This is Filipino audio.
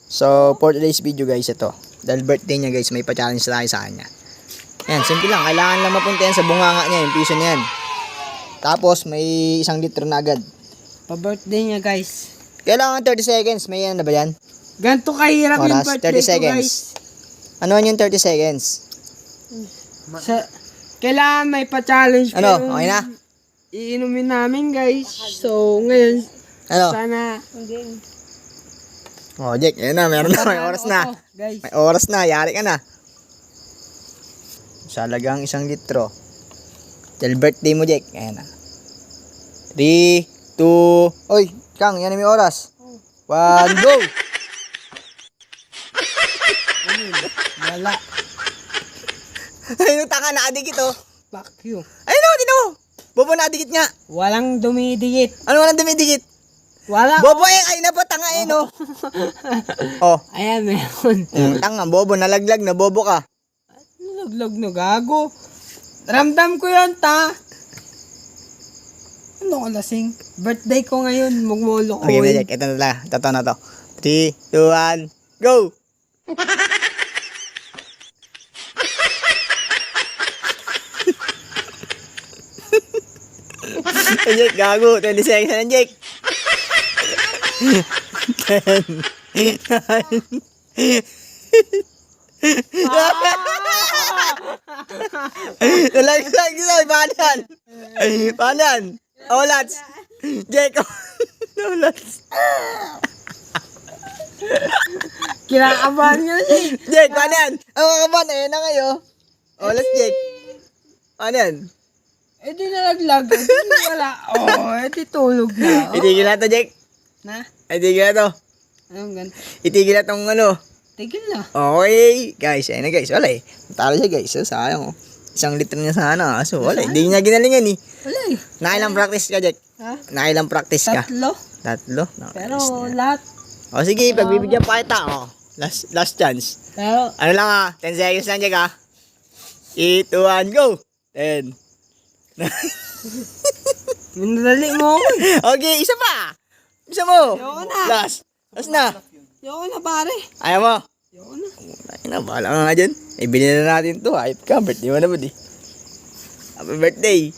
So, for today's video guys, ito. Dahil birthday niya guys, may pa-challenge tayo sa kanya. Yan, simple lang. Kailangan lang mapunta yan sa bunganga niya, yung piso niya yan. Tapos, may 1 litro na agad. Pa-birthday niya guys. Kailangan 30 seconds. May yan na ba yan? Ganto kahirap yung Oras, birthday 30 ko seconds. guys. Ano yung 30 seconds? Kailangan may pa-challenge. Ano? pero Okay na? Iinumin namin guys. So, ngayon, Ano? sana... Oh, Jake, yan na. Meron na. May oras na. Guys. May oras na. Yari ka na. Sa halagang 1 litro. Dahil birthday mo, Jake. Ayan na. 3, 2... Oy, Kang, yan na may oras. 1, go! Wala. Ayun, taka, nakadikit, oh. Fuck you. Ayun, oh, tino mo. Bobo, nakadikit nga. Walang dumidikit. Ano walang dumidikit? Wala. Bobo, ay na po, tanga, no. Oh. Ayan, meron. Tanga, bobo, nalaglag na, bobo ka. Nalaglag na gago. Ramdam ko yun, ta. Ano ko lasing? Birthday ko ngayon, magmolo ko. Okay, Jake, ito na lang. Totoo na to. 3, 2, 1, go! Jake, gago. 20 seconds na, Jake. 10, 9. Nalaglag na. Paano yan? Paano yan? Oh, Lats. Jake, oh, Lats. Kinakabahan nga siya. Jake, paano yan? Ang kakabahan, ayun na kayo. Oh, Lats, Jake. Paano yan? Eh di nalaglag. Eh di wala. Oh, eh di tulog na. Oh. Itigil na to, Jake. Na? Itigil na to. Anong ganito? Itigil na tong ano. Tigil na. Okay. Guys, ayun na guys. Wala eh. Talo siya guys. So, sayang oh. 1 litro niya sana. So, wala eh. Hindi niya ginalingan eh. Wala eh. Nakailang practice ka, Jake? Ha? Nakailang practice ka? 3. Tatlo? Pero Nice na. lahat. O sige, pagbibigyan pa kita. O, last chance. Pero, Ano lang ah, 10 seconds lang, Jake ah. 8, 2, 1, go! 10. minadali mo ako eh. Okay, isa pa. Isa mo. Ayoko na. Last na. Ayoko na pare. Ayaw mo. Ayoko na. Ay na, bahala ka nga dyan. Ibili na natin to. Hype ka, birthday mo na ba di? Happy birthday.